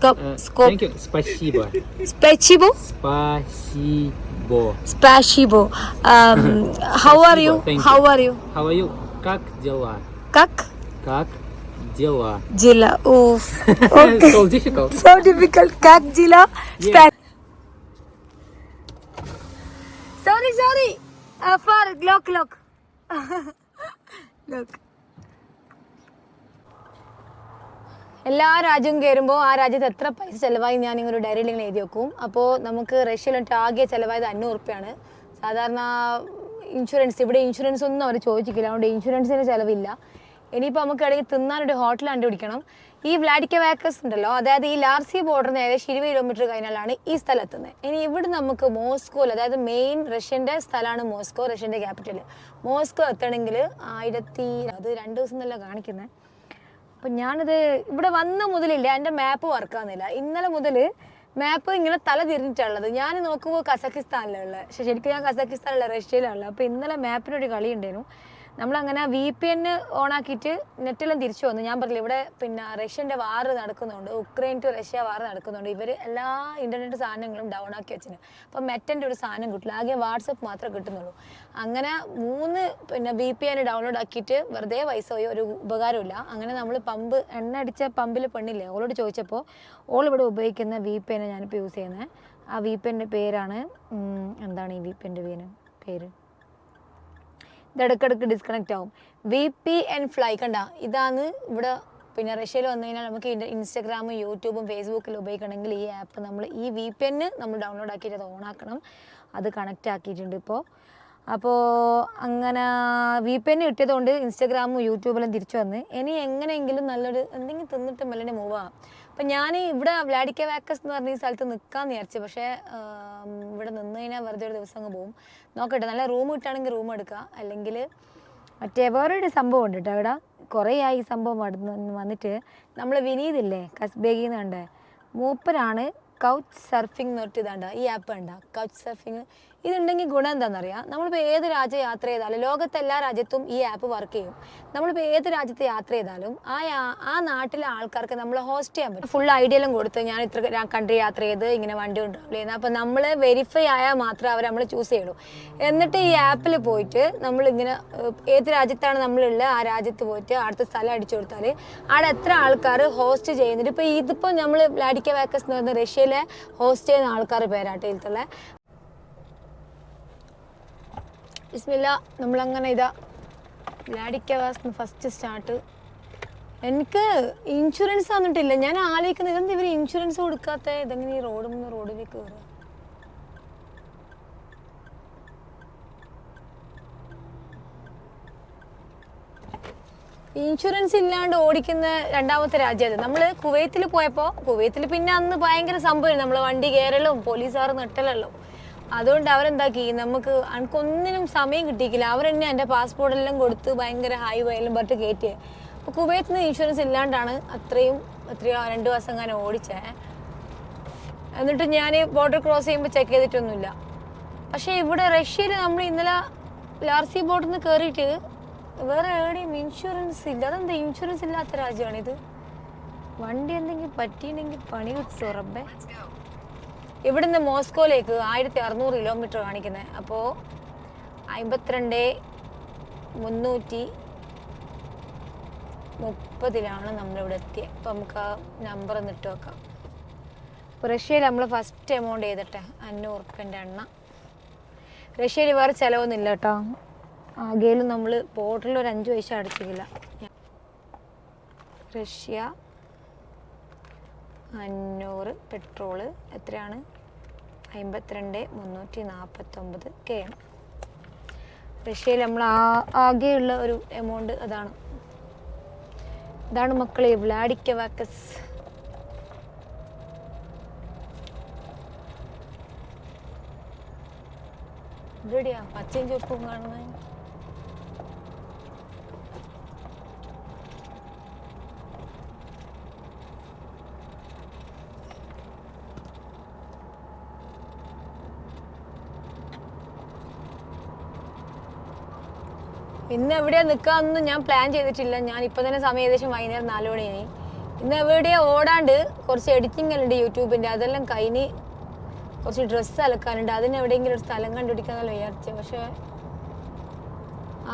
Thank you. Спасибо. Спасибо. Спасибо. Спасибо. How are you? Thank you. How are you? How are you? Как дела? Как? Как дела? Jila. Oof. So difficult. So difficult. Как jila? Yeah. Sorry. For look. Look. എല്ലാ രാജ്യവും കയറുമ്പോൾ ആ രാജ്യത്ത് എത്ര പൈസ ചിലവായി ഞാൻ ഇങ്ങനെ ഒരു ഡയറിയിൽ ഇങ്ങനെ എഴുതി വെക്കും. അപ്പോൾ നമുക്ക് റഷ്യയിലിട്ട് ആകെ ചിലവായത് 500 റുപ്യാണ്. സാധാരണ ഇൻഷുറൻസ് ഇവിടെ ഇൻഷുറൻസ് ഒന്നും അവർ ചോദിച്ചിട്ടില്ല, അതുകൊണ്ട് ഇൻഷുറൻസിന് ചിലവില്ല. ഇനിയിപ്പോൾ നമുക്ക് ഇടയ്ക്ക് തിന്നാനൊരു ഹോട്ടൽ കണ്ടുപിടിക്കണം. ഈ വ്ലാഡിക്കവാക്കസ് ഉണ്ടല്ലോ, അതായത് ഈ ലാർസി ബോർഡറിന് ഏകദേശം 20 കിലോമീറ്റർ കഴിഞ്ഞാലാണ് ഈ സ്ഥലത്തുന്നത്. ഇനി ഇവിടെ നമുക്ക് മോസ്കോയിൽ, അതായത് മെയിൻ റഷ്യൻ്റെ സ്ഥലമാണ് മോസ്കോ, റഷ്യൻ്റെ ക്യാപിറ്റൽ. മോസ്കോ എത്തണമെങ്കിൽ 2 ദിവസം എന്നല്ല കാണിക്കുന്നത്. അപ്പം ഞാനിത് ഇവിടെ വന്ന മുതലില്ല, എൻ്റെ മാപ്പ് വർക്കാകുന്നില്ല. ഇന്നലെ മുതൽ മാപ്പ് ഇങ്ങനെ തല തിരിഞ്ഞിട്ടുള്ളത്. ഞാൻ നോക്കുമ്പോൾ കസക്കിസ്ഥാനിലുള്ള, പക്ഷെ ശരിക്കും ഞാൻ കസക്കിസ്ഥാനിലുള്ള, റഷ്യയിലുള്ള. അപ്പോൾ ഇന്നലെ മാപ്പിനൊരു കളി ഉണ്ടായിരുന്നു. നമ്മളങ്ങനെ VPN ഓണാക്കിയിട്ട് നെറ്റെല്ലാം തിരിച്ചു വന്നു. ഞാൻ പറഞ്ഞില്ല ഇവിടെ പിന്നെ റഷ്യൻ്റെ വാർ നടക്കുന്നുണ്ട്, ഉക്രൈൻ ടു റഷ്യ വാർ നടക്കുന്നുണ്ട്. ഇവർ എല്ലാ ഇൻ്റർനെറ്റ് സാധനങ്ങളും ഡൗൺ ആക്കി വെച്ചിന്. അപ്പം മെറ്റൻ്റെ ഒരു സാധനം കിട്ടില്ല, ആകെ വാട്സപ്പ് മാത്രമേ കിട്ടുന്നുള്ളൂ. അങ്ങനെ 3 VPN ഡൗൺലോഡ് ആക്കിയിട്ട് വെറുതെ പൈസ പോയി, ഒരു ഉപകാരമില്ല. അങ്ങനെ നമ്മൾ എണ്ണ അടിച്ച പമ്പിൽ പെണ്ണില്ലേ, ഓളോട് ചോദിച്ചപ്പോൾ ഓൾ ഇവിടെ ഉപയോഗിക്കുന്ന VPN ഞാനിപ്പോൾ യൂസ് ചെയ്യുന്നത്. ആ VPNൻ്റെ പേരാണ് എന്താണ് ഈ VPNൻ്റെ പേര്? ഇടയ്ക്കിടയ്ക്ക് ഡിസ്കണക്റ്റ് ആവും. VPN fly. കണ്ട, ഇതാണ് ഇവിടെ പിന്നെ റഷ്യയിൽ വന്നു കഴിഞ്ഞാൽ നമുക്ക് ഇൻസ്റ്റാഗ്രാമും യൂട്യൂബും ഫേസ്ബുക്കിൽ ഉപയോഗിക്കണമെങ്കിൽ ഈ ആപ്പ് നമ്മൾ ഈ VPN നമ്മൾ ഡൗൺലോഡ് ആക്കിയിട്ട് അത് ഓണാക്കണം. അത് കണക്റ്റ് ആക്കിയിട്ടുണ്ട് ഇപ്പോൾ. അപ്പോൾ അങ്ങനെ VPN കിട്ടിയത് കൊണ്ട് ഇൻസ്റ്റാഗ്രാമും യൂട്യൂബെല്ലാം തിരിച്ചു വന്ന്. ഇനി എങ്ങനെയെങ്കിലും നല്ലൊരു എന്തെങ്കിലും തിന്നിട്ട് മെല്ലനെ മൂവ് ആവാം. അപ്പം ഞാൻ ഇവിടെ വ്ലാഡിക്കവാക്കസ് എന്ന് പറഞ്ഞ ഈ സ്ഥലത്ത് നിൽക്കാമെന്ന് വിചാരിച്ചു. പക്ഷേ ഇവിടെ നിന്ന് കഴിഞ്ഞാൽ വെറുതെ ഒരു ദിവസം അങ്ങ് പോകും. നോക്കട്ടെ, നല്ല റൂം കിട്ടുകയാണെങ്കിൽ റൂം എടുക്കുക, അല്ലെങ്കിൽ മറ്റേ വേറൊരു സംഭവം ഉണ്ട് കേട്ടോ. ഇവിടെ കുറേ ആയി ഈ സംഭവം വന്നിട്ട്. നമ്മൾ വിനീതില്ലേ കസ്ബേഗിന്ന് കണ്ടേ, മൂപ്പരാണ് കൗച്ച് സർഫിംഗ് എന്ന് പറഞ്ഞിട്ട് ഇതാണ്ട ഈ ആപ്പ് കണ്ട കൗച്ച് സർഫിങ്. ഇതുണ്ടെങ്കിൽ ഗുണം എന്താണെന്നറിയാം, നമ്മളിപ്പോൾ ഏത് രാജ്യം യാത്ര ചെയ്താലും, ലോകത്തെ എല്ലാ രാജ്യത്തും ഈ ആപ്പ് വർക്ക് ചെയ്യും. നമ്മളിപ്പോൾ ഏത് രാജ്യത്ത് യാത്ര ചെയ്താലും ആ നാട്ടിലെ ആൾക്കാർക്ക് നമ്മൾ ഹോസ്റ്റ് ചെയ്യാൻ പറ്റും. ഫുൾ ഐഡിയ എല്ലാം കൊടുത്ത് ഞാൻ ഇത്ര കൺട്രി യാത്ര ചെയ്ത് ഇങ്ങനെ വണ്ടി കൊണ്ട് ട്രാവൽ ചെയ്യുന്നത്. അപ്പോൾ നമ്മൾ വെരിഫൈ ആയാൽ മാത്രമേ അവർ നമ്മൾ ചൂസ് ചെയ്യുള്ളൂ. എന്നിട്ട് ഈ ആപ്പിൽ പോയിട്ട് നമ്മളിങ്ങനെ ഏത് രാജ്യത്താണ് നമ്മളുള്ളത് ആ രാജ്യത്ത് പോയിട്ട് അടുത്ത സ്ഥലം അടിച്ചു കൊടുത്താൽ അവിടെ എത്ര ആൾക്കാർ ഹോസ്റ്റ് ചെയ്യുന്നുണ്ട്. ഇപ്പോൾ ഇതിപ്പോൾ നമ്മൾ വ്ലാഡിക്കവാക്കസ് എന്ന് പറയുന്ന റഷ്യയിലെ ഹോസ്റ്റ് ചെയ്യുന്ന ആൾക്കാർ പേരാട്ടെ ഇതിലുള്ള. ബിസ്മില്ല, നമ്മളങ്ങനെ ഇതാ വ്ലാഡിക്കവാക്കസ് ഫസ്റ്റ് സ്റ്റാർട്ട്. എനിക്ക് ഇൻഷുറൻസ് വന്നിട്ടില്ല. ഞാൻ ആലോചിക്കുന്നത് ഇതെന്താ ഇവർ ഇൻഷുറൻസ് കൊടുക്കാത്ത, ഇതെങ്ങനെ ഈ റോഡിലേക്ക് കയറുക? ഇൻഷുറൻസ് ഇല്ലാണ്ട് ഓടിക്കുന്ന രണ്ടാമത്തെ രാജ്യം അത്. നമ്മൾ കുവൈത്തിൽ പോയപ്പോൾ, കുവൈത്തിൽ പിന്നെ അന്ന് ഭയങ്കര സംഭവം, നമ്മൾ വണ്ടി കയറലും പോലീസുകാർ നെട്ടലല്ലോ. അതുകൊണ്ട് അവരെന്താക്കി, എനിക്കൊന്നിനും സമയം കിട്ടിയില്ല. അവരെന്നെ എൻ്റെ പാസ്പോർട്ടെല്ലാം കൊടുത്ത് ഭയങ്കര ഹൈവേ എല്ലാം പറഞ്ഞിട്ട് കയറ്റിയത്. അപ്പോൾ കുവൈത്തിൽ നിന്ന് ഇൻഷുറൻസ് ഇല്ലാണ്ടാണ് എത്രയോ 2 ദിവസം അങ്ങനെ ഓടിച്ചേ. എന്നിട്ട് ഞാൻ ബോർഡർ ക്രോസ് ചെയ്യുമ്പോൾ ചെക്ക് ചെയ്തിട്ടൊന്നുമില്ല. പക്ഷേ ഇവിടെ റഷ്യയിൽ നമ്മൾ ഇന്നലെ ലാർസി ബോർഡിൽ നിന്ന് കയറിയിട്ട് വേറെ എവിടെയും ഇൻഷുറൻസ് ഇല്ല. അതെന്താ ഇൻഷുറൻസ് ഇല്ലാത്ത രാജ്യമാണിത്? വണ്ടി എന്തെങ്കിലും പറ്റിയിട്ടുണ്ടെങ്കിൽ പണി കിട്ടുമോ റബ്ബേ? ഇവിടുന്ന് മോസ്കോയിലേക്ക് 1600 കിലോമീറ്റർ കാണിക്കുന്നത്. അപ്പോൾ 52,330 നമ്മളിവിടെ എത്തിയത്. അപ്പോൾ നമുക്ക് ആ നമ്പർ ഒന്ന് ഇട്ട് വെക്കാം. അപ്പോൾ റഷ്യയിൽ നമ്മൾ ഫസ്റ്റ് എമൗണ്ട് ചെയ്തിട്ടെ 500 റുപ്യൻ്റെ എണ്ണ. റഷ്യയിൽ വേറെ ചിലവൊന്നുമില്ല കേട്ടോ. ആകെയിലും നമ്മൾ പോർട്ടലിൽ ഒരു 5 പൈസ അടച്ചിട്ടില്ല. റഷ്യ 500 പെട്രോള് എത്രയാണ്? 52,349 km. റഷ്യയിൽ നമ്മൾ ആകെയുള്ള ഒരു എമൗണ്ട് അതാണ് മക്കളെ വ്ലാഡിക്കവാക്കസ്. ഇവിടെയാ പച്ചയും ചുവപ്പും കാണുന്നത്. ഇന്ന് എവിടെയാ നിൽക്കാമെന്ന് ഞാൻ പ്ലാൻ ചെയ്തിട്ടില്ല. ഞാൻ ഇപ്പം തന്നെ സമയം ഏകദേശം വൈകുന്നേരം 4 മണിയായി. ഇന്ന് എവിടെയാ ഓടാണ്ട് കുറച്ച് എഡിറ്റിംഗ് എല്ലാം ഉണ്ട് യൂട്യൂബിൻ്റെ, അതെല്ലാം കഴിഞ്ഞ് കുറച്ച് ഡ്രസ്സ് അലക്കാനുണ്ട്. അതിന് എവിടെയെങ്കിലും ഒരു സ്ഥലം കണ്ടുപിടിക്കാന്നല്ല വിചാരിച്ചത്. പക്ഷേ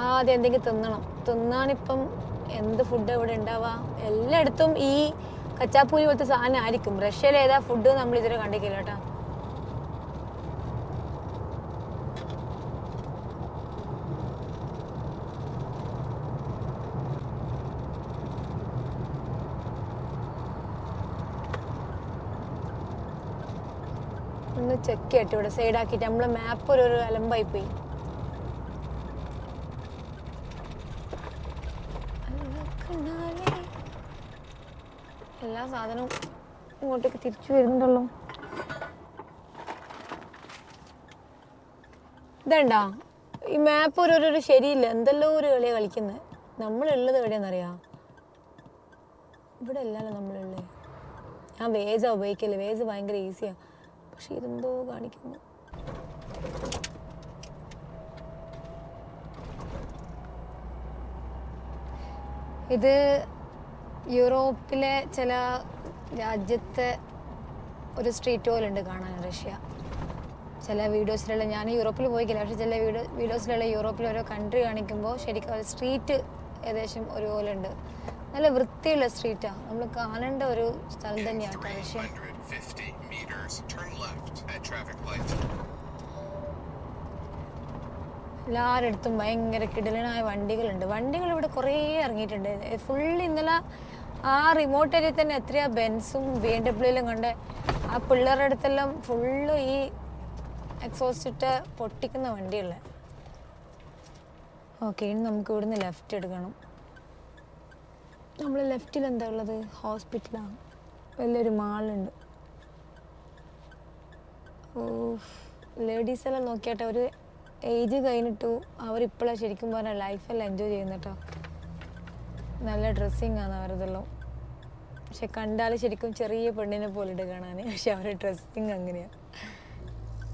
ആദ്യം എന്തെങ്കിലും തിന്നാനിപ്പം എന്ത് ഫുഡ് ഇവിടെ ഉണ്ടാവുക? എല്ലായിടത്തും ഈ കച്ചാപ്പൂരി പോലത്തെ സാധനം ആയിരിക്കും. റഷ്യയിൽ ഏതാ ഫുഡ് നമ്മൾ ഇതുവരെ കണ്ടിട്ടില്ല കേട്ടോ. ഒന്ന് ചെക്ക് ചെയ്യട്ടെ ഇവിടെ സൈഡാക്കിയിട്ട്. നമ്മളെ മാപ്പ് ഒരു അലമ്പായി പോയി. എല്ലാ സാധനവും ഇങ്ങോട്ടേക്ക് തിരിച്ചു വരുന്നുണ്ടല്ലോ. ഇതണ്ടാ ഈ മാപ്പ് ഒരു ശരിയില്ല. എന്തെല്ലോ ഒരു കളിയാണ് കളിക്കുന്നത്. നമ്മളുള്ളത് എവിടെയാണെന്നറിയാം? ഇവിടെ അല്ലല്ലോ നമ്മളുള്ളത്. ഞാൻ വേജാ ഉപയോഗിക്കല്ലേ. വേജ് ഭയങ്കര ഈസിയാണ്. പക്ഷെ ഇതെന്തോ കാണിക്കുന്നു. ഇത് യൂറോപ്പിലെ ചില രാജ്യത്തെ ഒരു സ്ട്രീറ്റ് പോലുണ്ട് കാണാൻ റഷ്യ. ചില വീഡിയോസിലുള്ള, ഞാൻ യൂറോപ്പിൽ പോയിക്കില്ല, പക്ഷെ ചില വീഡിയോസിലുള്ള യൂറോപ്പിലെ ഓരോ കൺട്രി കാണിക്കുമ്പോൾ ശരിക്കും സ്ട്രീറ്റ് ഏകദേശം ഒരുപോലെ ഉണ്ട്. നല്ല വൃത്തിയുള്ള സ്ട്രീറ്റാണ്. നമ്മൾ കാണേണ്ട ഒരു സ്ഥലം തന്നെയാണ് റഷ്യ. എല്ലാവരടുത്തും ഭയങ്കര കിടലനായ വണ്ടികളുണ്ട്. വണ്ടികൾ ഇവിടെ കുറേ ഇറങ്ങിയിട്ടുണ്ട്. ഫുള്ള് ഇന്നലെ ആ റിമോട്ട് ഏരിയയിൽ തന്നെ എത്രയാ ബെൻസും BMW കണ്ട്. ആ പിള്ളേരുടെ അടുത്തെല്ലാം ഫുള്ള് ഈ എക്സോസ്റ്റ് ഇട്ട് പൊട്ടിക്കുന്ന വണ്ടികളെ. ഓക്കെ, ഇനി നമുക്ക് ഇവിടുന്ന് ലെഫ്റ്റ് എടുക്കണം. നമ്മൾ ലെഫ്റ്റിൽ എന്താ ഉള്ളത്? ഹോസ്പിറ്റലാണ്. വലിയൊരു മാളുണ്ട്. ഓ, ലേഡീസെല്ലാം നോക്കിയാട്ടെ, ഒരു ഏജ് കഴിഞ്ഞിട്ടു അവരിപ്പോഴാണ് ശരിക്കും പറഞ്ഞാൽ ലൈഫെല്ലാം എൻജോയ് ചെയ്യുന്ന കേട്ടോ. നല്ല ഡ്രസ്സിങ് ആണ് അവരതെല്ലാം. പക്ഷെ കണ്ടാൽ ശരിക്കും ചെറിയ പെണ്ണിനെ പോലെ ഇട്ട് കാണാൻ. പക്ഷെ അവരുടെ ഡ്രസ്സിങ് അങ്ങനെയാണ്.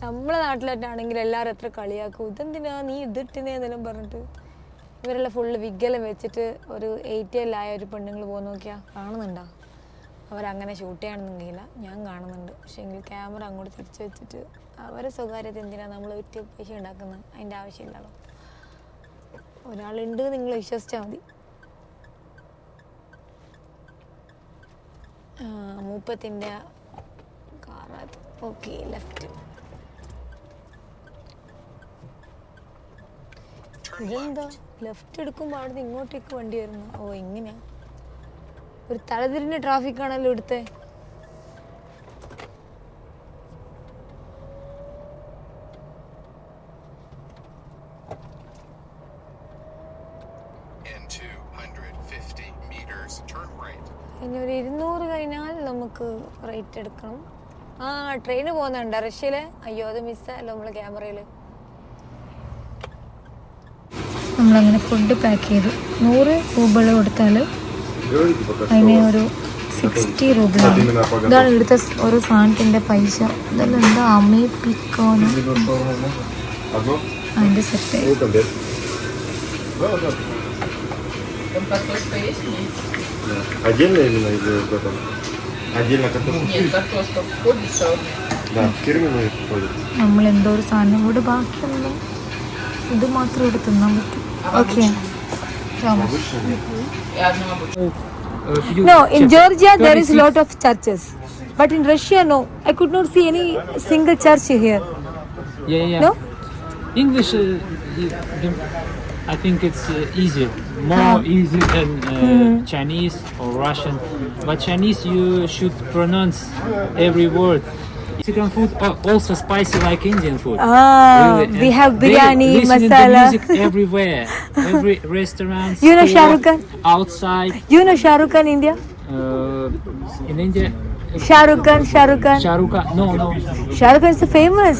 നമ്മളെ നാട്ടിലായിട്ടാണെങ്കിൽ എല്ലാവരും എത്ര കളിയാക്കും. ഇതെന്തിനാ നീ ഇതിട്ടിനെന്നെല്ലാം പറഞ്ഞിട്ട്. ഇവരെല്ലാം ഫുള്ള് വിഗ്ഗെല്ലാം വെച്ചിട്ട് ഒരു 80 ഒരു പെണ്ണുങ്ങൾ പോകുന്ന നോക്കിയാൽ കാണുന്നുണ്ടോ? അവരങ്ങനെ ഷൂട്ട് ചെയ്യണമെന്നില്ല, ഞാൻ കാണുന്നുണ്ട്. പക്ഷെ എങ്കിൽ ക്യാമറ അങ്ങോട്ട് തിരിച്ചു വെച്ചിട്ട് അവരെ സ്വകാര്യത എന്തിനാണ് നമ്മൾ വിറ്റ് പൈസ ഉണ്ടാക്കുന്നത്? അതിൻ്റെ ആവശ്യമില്ലല്ലോ. ഒരാളുണ്ട്, നിങ്ങൾ വിശ്വസിച്ചാൽ മതി. മൂപ്പത്തിൻ്റെ കാറത്. Okay, left. ഇതെന്താ ലെഫ്റ്റ് എടുക്കുമ്പോൾ അവിടുന്ന് ഇങ്ങോട്ടേക്ക് വണ്ടി വരുന്നു? ഓ, ഇങ്ങനെയാ. ഒരു തലതിരിഞ്ഞ ട്രാഫിക് ആണല്ലോ ഇവിടുത്തെ. ഇനി ഒരു 200 കഴിഞ്ഞാൽ നമുക്ക് റൈറ്റ് എടുക്കണം. ആ, ട്രെയിന് പോകുന്നുണ്ട് റഷ്യയില്. അയ്യോ, അത് മിസ്സായല്ലോ നമ്മളെ ക്യാമറയിൽ. നമ്മളങ്ങനെ ഫുഡ് പാക്ക് ചെയ്തു. 100 രൂപ കൊടുത്താൽ അതിന് ഒരു 60 രൂപയാണ്. ഇതാണ് ഇവിടുത്തെ ഒരു സാധനത്തിൻ്റെ പൈസ. ഇതെല്ലാം എന്താ അമ്മേ പിക്കോന് അതിൻ്റെ സെറ്റ്. Отдельно именно или в этом? Отдельно картошка? Нет, картошка входит, черная. Да, фирменные входят. നമ്മൾ എന്തോ ഒരു സാധനം ഇവിടെ ബാക്കിയൊന്നും ഇത് മാത്രം ഇവിടെ തിന്നാൻ പറ്റും. Okay. И одна обычная. No, in Georgia there is a lot of churches, but in Russia no. I could not see any single church here. Yeah. No? English, I think it's easier, more easy than Chinese or Russian. But Chinese, you should pronounce every word. Mexican food also spicy like Indian food. Really. We have biryani, masala. Music everywhere, every restaurant. You know store, Shah Rukh Khan? Outside. You know Shah Rukh Khan, India? In India. Shah Rukh Khan. Shah Rukh Khan. No. Shah Rukh Khan is famous.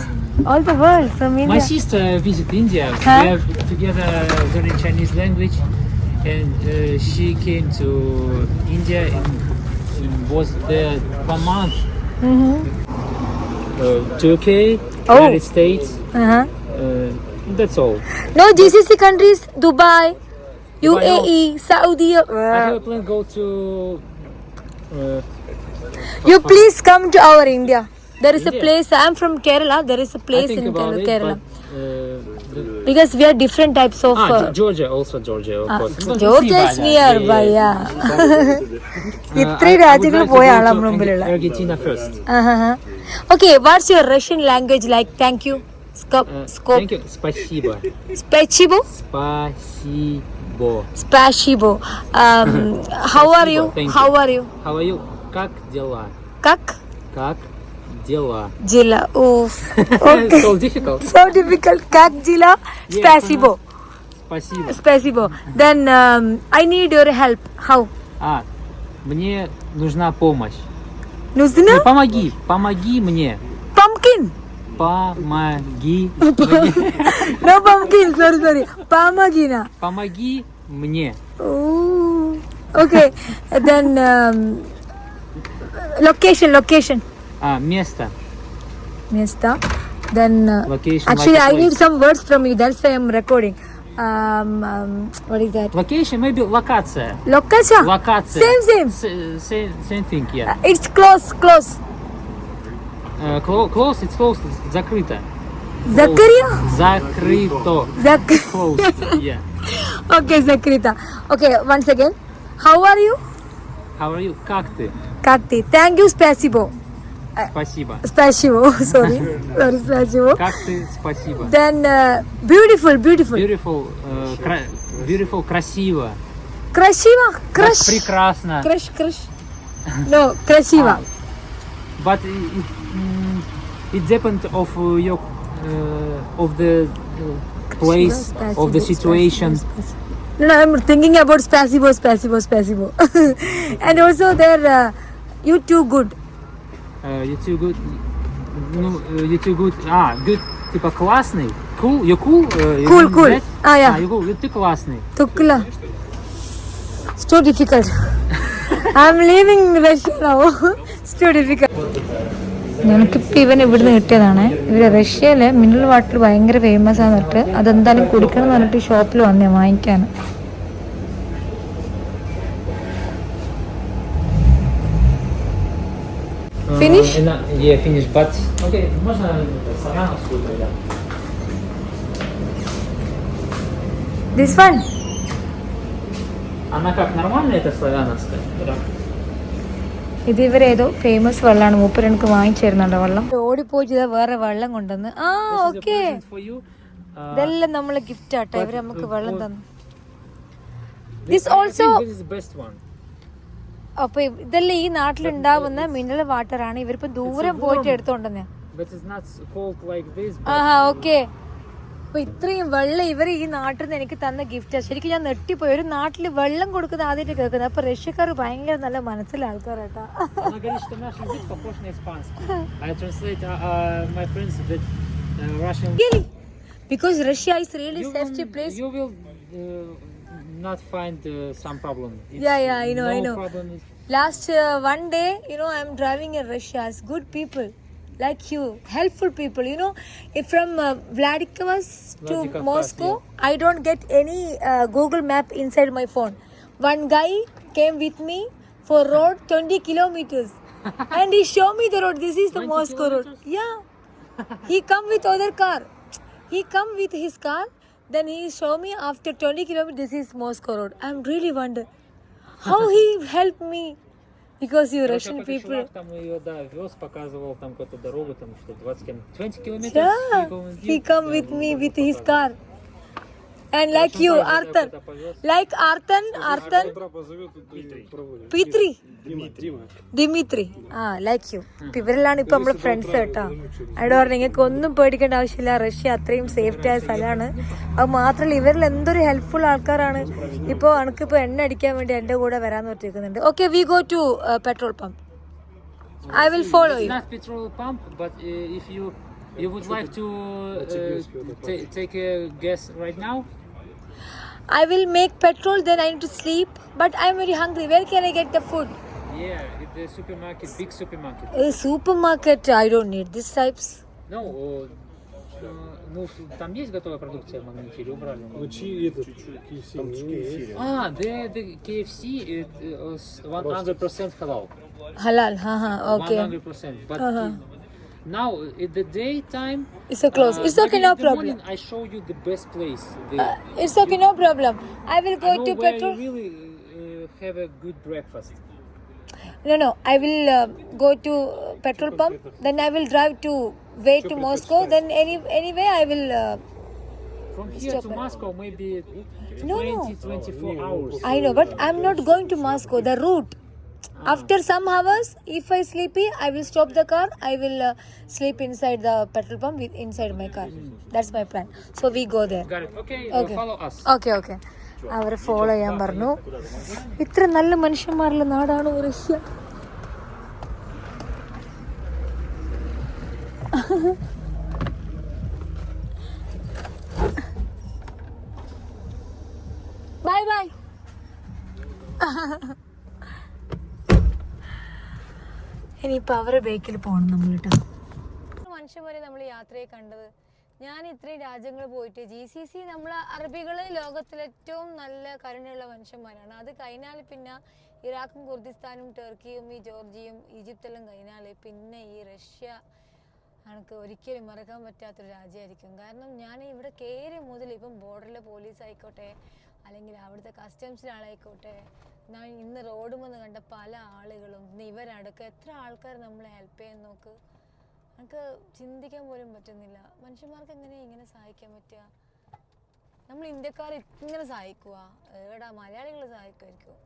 All the world from India. My sister visit India. Huh? We have together learning Chinese language, and she came to India and was there 1 month. Turkey, United States. That's all. No GCC countries, Dubai, UAE, Saudi. I have a plan to go to You please come to our India. There is a India? place. I am from Kerala. There is a I place think in about it, Kerala. but Because we are different types of. Georgia, also Georgia, of course. But Georgia is see, yeah, nearby. Yeah. ഇത്രയും I would രാജ്യങ്ങൾ like to പോയ go ആളാ to മുമ്പിലുള്ള. Argentina first. Okay, what's your Russian language like? Thank you. Scope. Thank you. Спасибо. Spasibo. Спасибо. Spasibo. How are you? Thank you. How are you? How are you? Как дела? Как? Как дела? Jila. Oof. Okay. So difficult. So difficult. Как Jila? Spasibo. Спасибо. Spasibo. Then I need your help. How? Мне нужна помощь. Nuzna? Помоги мне. Pumpkin. Помоги. No pumpkin. Sorry. Pamagina. Помоги мне. Ooh. Okay. Then location. Место. Then Location. actually like a I need place. some words from you. That's why I'm recording. What is that? Location, maybe локация. Location. Локация. Same. Same thing, yeah. It's close. Close, it's closed. Закрыто. Zakaria. Закрыто. Closed, yeah. Okay, Zakrita. Okay, once again. How are you? How are you? Как ты? Kakti. Thank you, Spasibo. Спасибо. Sorry, Spasibo. Как ты? Спасибо. Then beautiful. Beautiful, красиво. Красиво. Crush. Прекрасно. Crush. No, красиво. But it depends of your of the place, of the situation. No, I'm thinking about Spasibo. And also there, you too good. You too good. Ну, you too good. Good. Типа классный. Cool. You cool. Cool. That? Yeah. You cool. Ты классный. Tukla. It's too difficult. I'm leaving Russia now. It's too difficult. ഞങ്ങൾക്കിപ്പോൾ ഇവൻ ഇവിടുന്ന് കിട്ടിയതാണ്. ഇവർ റഷ്യയിലെ mineral water ഭയങ്കര famous ആണെന്ന് പറഞ്ഞിട്ട് അതെന്തായാലും കുടിക്കണം എന്ന് പറഞ്ഞിട്ട് ഷോപ്പിൽ വന്നേ വാങ്ങിക്കാൻ. Finish? Yeah, finish. But okay, можно славяновскую тогда. This one? Она как, нормальная эта славяновская? Да. ഇത് ഇവരേതോ ഫേമസ് വെള്ളമാണ്. മൂപ്പർ എനിക്ക് വാങ്ങിച്ചു തരുന്നുണ്ട് വെള്ളം. ഓടിപ്പോയി വേറെ വെള്ളം കൊണ്ടുവന്ന്. ഓക്കെ. ഇതെല്ലാം നമ്മളെ ഗിഫ്റ്റ് ആട്ടോ. ഇവര് നമുക്ക് വെള്ളം തന്നു. This also. This is the best one. അപ്പൊ ഇതെല്ലാം ഈ നാട്ടിലുണ്ടാവുന്ന മിനറൽ വാട്ടർ ആണ്. ഇവരിപ്പോ ദൂരം പോയിട്ട് എടുത്തോണ്ടെന്ന്. But it's not cold like this. Okay. അപ്പൊ ഇത്രയും വെള്ളം ഇവർ ഈ നാട്ടിൽ നിന്ന് എനിക്ക് തന്ന ഗിഫ്റ്റാ. ശരിക്കും ഞാൻ നെട്ടിപ്പോയി. ഒരു നാട്ടിൽ വെള്ളം കൊടുക്കുന്ന ആദ്യമായിട്ട് കേൾക്കുന്നത്. അപ്പൊ റഷ്യക്കാർ ഭയങ്കര നല്ല മനസ്സിലെ ആൾക്കാരാട്ടാ. Она говорит, что наш язык похож на испанский. I translate my friends that Russian. Really? Because Russia is really safety place. You will not find some problem. Yeah, I know. Problem is Last one day, I'm driving in Russia. It's good people. Like you, helpful people, from Vladikavkaz to Moscow, yeah. I don't get any Google map inside my phone. One guy came with me for road 20 kilometers and he showed me the road. This is the Moscow road. Yeah. He come with other car. He come with his car. Then he show me after 20 kilometers, this is Moscow road. I'm really wonder how he helped me. Because you Russian people. Там ее, вез, показывал там какую-то дорогу, там что 20 kilometers. Yeah, he come with me with his car. And like you, Arthur. Like Arthur. Petri. Dimitri. Like you. ഇവരെല്ലാം ഇപ്പൊ നമ്മളെ friends കേട്ടോ. അവിടെ നിങ്ങൾക്ക് ഒന്നും പേടിക്കേണ്ട ആവശ്യമില്ല. Russia അത്രയും സേഫ്റ്റി ആയ സ്ഥലമാണ്. അത് മാത്രമല്ല ഇവരിൽ എന്തൊരു ഹെൽപ്ഫുൾ ആൾക്കാരാണ്. ഇപ്പോൾ എനിക്കിപ്പോൾ എണ്ണ അടിക്കാൻ വേണ്ടി എൻ്റെ കൂടെ വരാന്ന് പറഞ്ഞിരിക്കുന്നുണ്ട്. Okay, we go to petrol pump. I will follow you. It's not petrol pump, but if you would like to take a gas right now. I will make petrol, then I need to sleep. But I'm very hungry. Where can I get the food? Yeah, at the supermarket, big supermarket. A supermarket, I don't need these types. No, Ну, там есть готовая продукция в магните или убрали? Ну, этот, KFC Там не чики есть. сири. The KFC it was 100% halal. Halaal okay 100%. But now at the daytime, It's so close. It's okay, maybe no in the problem. morning I show you the best place. It's okay, no problem. I will go I know to where petrol. you really have a good breakfast. No, I will go to petrol pump. Then I will drive to way to Moscow. Then anyway I will. From here to Moscow, maybe No. 24 hours. I know, but I'm not going to Moscow. The route. After some hours, if I sleepy, I will stop the car. I will sleep inside the petrol pump inside my car. That's my plan. So we go there. Got it. Okay, Okay. follow us. Okay അവരെ follow ചെയ്യാൻ പറഞ്ഞു. ഇത്ര നല്ല മനുഷ്യന്മാരുള്ള നാടാണ് Russia. Bye bye. ഇനിയിപ്പോൾ അവരുടെ ബേക്കിൽ പോകണം നമ്മൾ കേട്ടോ. മനുഷ്യന്മാരെ നമ്മൾ യാത്രയെ കണ്ടത്. ഞാൻ ഇത്രയും രാജ്യങ്ങൾ പോയിട്ട് GCC നമ്മൾ അറബികൾ ലോകത്തിലെ ഏറ്റവും നല്ല കരുണയുള്ള മനുഷ്യന്മാരാണ്. അത് കഴിഞ്ഞാൽ പിന്നെ ഇറാഖും കുർദിസ്ഥാനും ടർക്കിയും ഈ ജോർജിയയും ഈജിപ്തെല്ലാം കഴിഞ്ഞാൽ പിന്നെ ഈ റഷ്യ എനിക്ക് ഒരിക്കലും മറക്കാൻ പറ്റാത്തൊരു രാജ്യമായിരിക്കും. കാരണം ഞാൻ ഇവിടെ കയറി മുതൽ ഇപ്പം ബോർഡറിലെ പോലീസ് ആയിക്കോട്ടെ അല്ലെങ്കിൽ അവിടുത്തെ കസ്റ്റംസിലെ ആളായിക്കോട്ടെ, ഞാൻ ഇന്ന് റോഡ് വന്ന് കണ്ട പല ആളുകളും ഇവരടക്കം എത്ര ആൾക്കാർ നമ്മളെ ഹെൽപ്പ് ചെയ്യാൻ നോക്ക്. നമുക്ക് ചിന്തിക്കാൻ പോലും പറ്റുന്നില്ല. മനുഷ്യന്മാർക്ക് എങ്ങനെയാണ് ഇങ്ങനെ സഹായിക്കാൻ പറ്റുക? നമ്മൾ ഇന്ത്യക്കാർ ഇങ്ങനെ സഹായിക്കുക, എവിടെ മലയാളികൾ സഹായിക്കുമായിരിക്കും,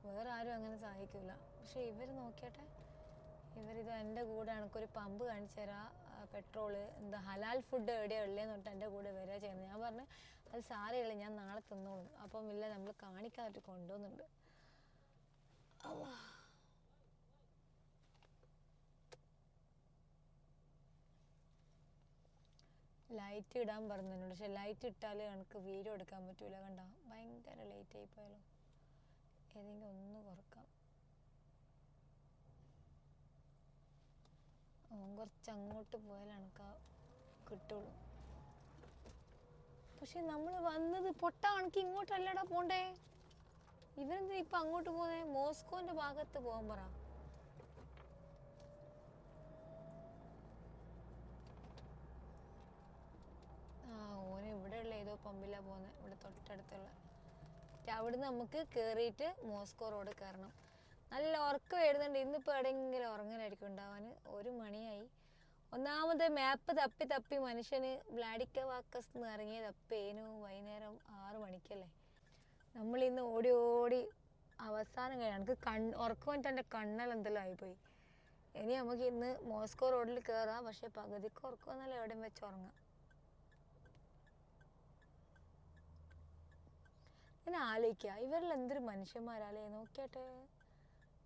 വേറെ ആരും അങ്ങനെ സഹായിക്കില്ല. പക്ഷെ ഇവർ നോക്കിയാട്ടെ, ഇവരിത് എൻ്റെ കൂടെ എനിക്കൊരു പമ്പ് കാണിച്ചു തരാം, പെട്രോള് എന്താ ഹലാൽ ഫുഡ് എവിടെയാണ് ഉള്ളതെന്ന് തൊട്ട് എൻ്റെ കൂടെ വരിക ചെയ്യുന്നത്. ഞാൻ പറഞ്ഞു അത് സാരമില്ല, ഞാൻ നാളെ തിന്നോളും. അപ്പം ഇല്ല, നമ്മൾ കാണിക്കാനായിട്ട് കൊണ്ടുപോകുന്നുണ്ട്. ലൈറ്റ് ഇടാൻ പറഞ്ഞിട്ടുണ്ട്, പക്ഷെ ലൈറ്റ് ഇട്ടാൽ എനിക്ക് വീഡിയോ എടുക്കാൻ പറ്റൂല. കണ്ട ഭയങ്കര ലേറ്റ് ആയി പോയാലോ. ഏതെങ്കിലും ഒന്ന് കുറക്കാം. കുറച്ച് അങ്ങോട്ട് പോയാൽ എനിക്ക് കിട്ടുള്ളൂ. പക്ഷെ നമ്മൾ വന്നത് പൊട്ട കണക്ക് ഇങ്ങോട്ടല്ലടാ പോണ്ടേ. ഇവരെന്താ ഇപ്പം അങ്ങോട്ട് പോകുന്നേ? മോസ്കോന്റെ ഭാഗത്ത് പോകാൻ പറ. ഓന് ഇവിടെയുള്ള ഏതോ പമ്പിലാണ് പോകുന്നത്, ഇവിടെ തൊട്ടടുത്തുള്ള. അവിടുന്ന് നമുക്ക് കയറിയിട്ട് മോസ്കോ റോഡ് കയറണം. നല്ല ഉറക്കം വരുന്നുണ്ട്. ഇന്നിപ്പോൾ എവിടെയെങ്കിലും ഉറങ്ങാനായിരിക്കും ഉണ്ടാവാൻ. 1 മണിയായി. ഒന്നാമത് മാപ്പ് തപ്പി തപ്പി മനുഷ്യന് വ്ലാഡിക്കവാക്കസ് എന്ന് ഇറങ്ങിയത് അപ്പേനു വൈകുന്നേരം 6 മണിക്കല്ലേ. നമ്മളിന്ന് ഓടി ഓടി അവസാനം കഴിയാം. എനിക്ക് ഉറക്കം വന്നിട്ട് എൻ്റെ കണ്ണെല്ലാം എന്തെല്ലാം ആയിപ്പോയി. ഇനി നമുക്ക് ഇന്ന് മോസ്കോ റോഡിൽ കയറാം, പക്ഷെ പകുതിക്ക് ഉറക്കം എന്നല്ല എവിടെയും വെച്ച് ഉറങ്ങാം. ഞാൻ ആലോചിക്കുക, ഇവരെല്ലാം എന്തൊരു മനുഷ്യന്മാരല്ലേ. നോക്കിയാട്ടെ,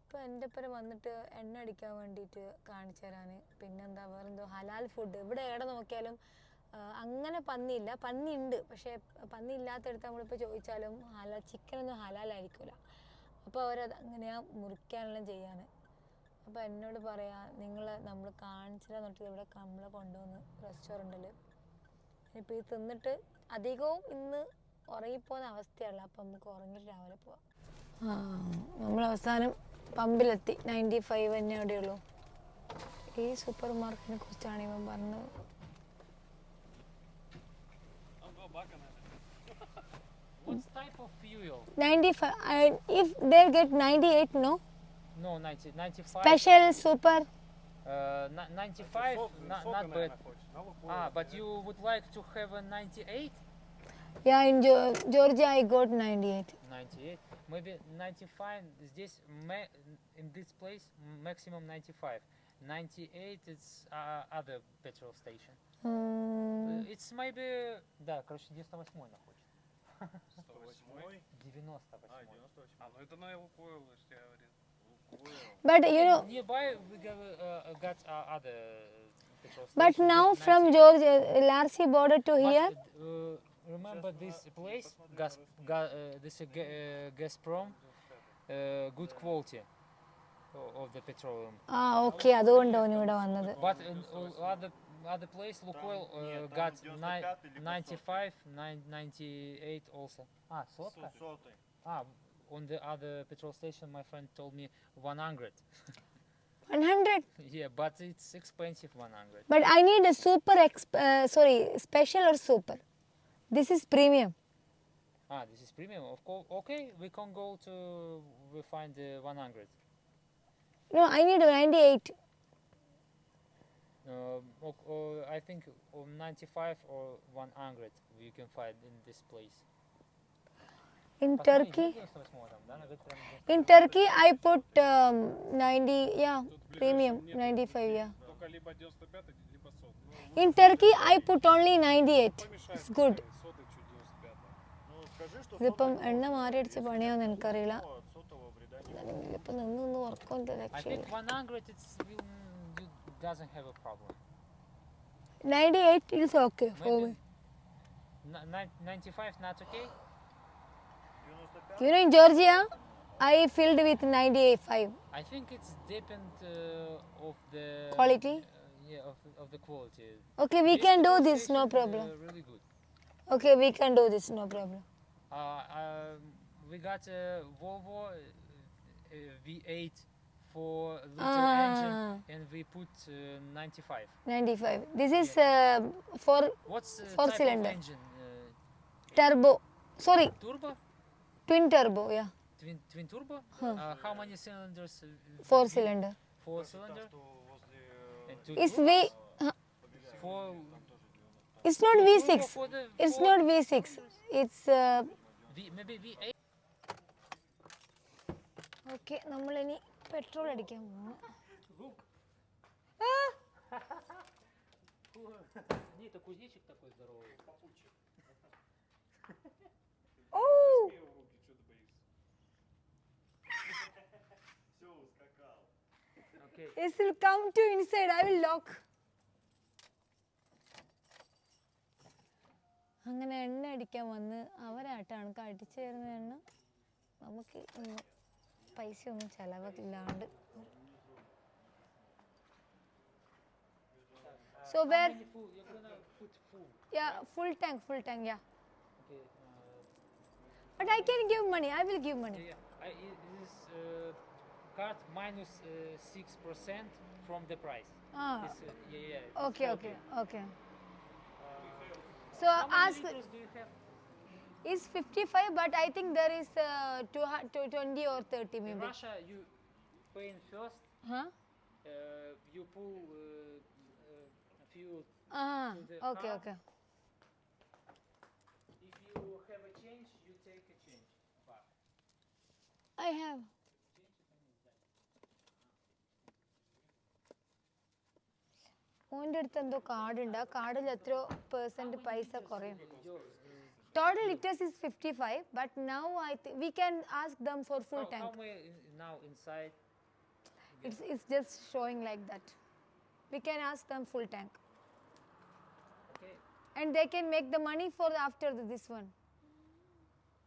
ഇപ്പോൾ എൻ്റെ ഒപ്പം വന്നിട്ട് എണ്ണ അടിക്കാൻ വേണ്ടിയിട്ട് കാണിച്ചു തരാൻ. പിന്നെന്താ വേറെന്തോ ഹലാൽ ഫുഡ്. ഇവിടെ എവിടെ നോക്കിയാലും അങ്ങനെ പന്നിയില്ല, പന്നി ഉണ്ട്. പക്ഷേ പന്നി ഇല്ലാത്തടുത്ത് നമ്മളിപ്പോൾ ചോദിച്ചാലും ചിക്കനൊന്നും ഹലാലായിരിക്കില്ല. അപ്പോൾ അവരത് അങ്ങനെയാണ് മുറിക്കാനെല്ലാം ചെയ്യാൻ. അപ്പോൾ എന്നോട് പറയാം, നമ്മൾ കാണിച്ചിട്ട് തൊട്ട് ഇവിടെ നമ്മളെ കൊണ്ടുവന്ന് റെസ്റ്റോറൻറ്റിൽ. ഇപ്പോൾ ഇത് തിന്നിട്ട് അധികവും ഇന്ന് ഉറങ്ങിപ്പോകുന്ന അവസ്ഥയല്ല. അപ്പം നമുക്ക് ഉറങ്ങിയിട്ട് രാവിലെ പോവാം. നമ്മൾ അവസാനം പമ്പിലെത്തി. 95 തന്നെ എവിടെയുള്ളൂ. ഈ സൂപ്പർ മാർക്കറ്റിനെ കുറിച്ചാണ് ഇവൻ പറഞ്ഞത്. What type of fuel? 95. If they get 98, no? No, 95. Special, super. 95, not bad. But you would like to have a 98? Yeah, in Georgia I got 98. 98. Maybe 95. In this place, maximum 95. 98 it's other petrol station. It's maybe... Да, короче, 98 находится. 108? 98. 98. Ну это на Лукойл, что я говорил. But you know, Nearby we got other petrol stations. but now from Georgia, Larsi border to here. Remember this place, this Gazprom, good quality of the petroleum. Okay, അതുകൊണ്ടോ ഇവിടെ വന്നത്. But other other place, Lukoil нет, там got 95 или 95, 98 also. Sotka? Сотый. On the other petrol station, my friend told me 100. 100. Yeah, but it's expensive 100. But I need a special or super. This is premium. This is premium. Of course. Okay, we can go to. We find 100. No, I need a 98. I think 95 or 100 you can find in this place. In Посмотри, Turkey, 98 там, да? Говорит, прям in Turkey I put 90, yeah, premium 95, yeah. Только либо 95, либо 100. In Turkey I put only 98. It's good. 100 чуть 95. Ну, скажи, что ഇതിപ്പം എണ്ണ മാറി അടിച്ച പണിയാന്ന് എനിക്കറിയില്ല. от сотого вреда не ഇപ്പം നിന്ന് വർക്കൗണ്ട് I actually. think 100 doesn't have a problem. 98 is okay for me. 95 not okay? You know, in Georgia, I filled with 95 I think it's depend of the quality. Of the quality. Okay, we This can do petrol this, no station, problem. Really good. Okay, we can do this, no problem. We got a Volvo V8 4-liter engine, and we put 95. 95. This is for What's the Four type cylinder. of engine? turbo. Sorry, Turbo? twin turbo, yeah. Twin turbo? How many cylinders? 4 cylinder. 4 cylinder? And two It's turbos? V. Four. It's not V6. Turbo for the It's four- not V6. It's Maybe V8. okay. നമ്മളിനി petrol അടിക്കാൻ പോവാം. Это кузнечик такой здоровый. Oh, Okay. it will come to inside. I will lock. അങ്ങനെ എണ്ണ അടിക്കാൻ വന്ന് അവരായിട്ടാണ് അടിച്ചു തരുന്ന എണ്ണ. നമുക്ക് പൈസ ഒന്നും ചെലവില്ലാണ്ട്. So where? You're gonna put full. Yeah, full tank, yeah. Okay. But I can give money. I will give money. This card minus 6% from the price. This, it's Okay. So How many ask. liters do you have? It's 55, but I think there is 20 or 30 In maybe. Russia, you pay in first. Huh? You pull fuel. Uh-huh. To the Okay, car. okay. If you have a change, you take a change back. I have. ഓൻ്റെ അടുത്ത് എന്തോ card ഉണ്ട്. ആ കാർഡിൽ എത്രയോ % പൈസ കുറയും. Total liters is 55, but now we can ask them for full How tank. many now inside? It's just showing like that. We can ask them full tank. Okay. And they can make the money for after this one.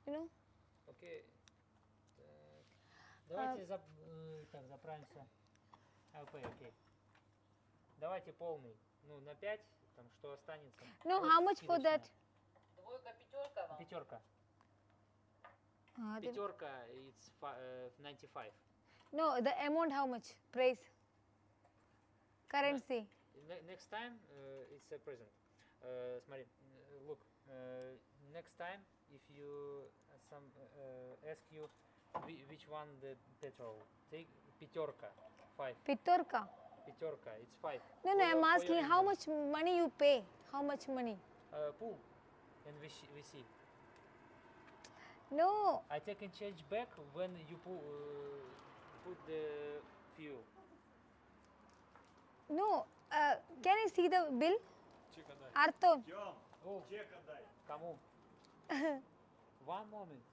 You know? Окей. Давайте заправимся. Окей. Давайте полный. Ну, на 5, там что останется. No, how much for that? Пятерка. Ah, Пятерка, it's 95. no, the amount how much? Price? Currency? Next time, it's a present. Смотри, look, next time, if you ask you which one the petrol, take пятерка, 5. Pitorka? Пятерка, it's 5. No, I'm asking how much money you pay? How much money? Pull, and we see. No, I take and change back when you put the fuel. no. Can I see the bill? Чека дай. Arthur. Oh, кому? One moment.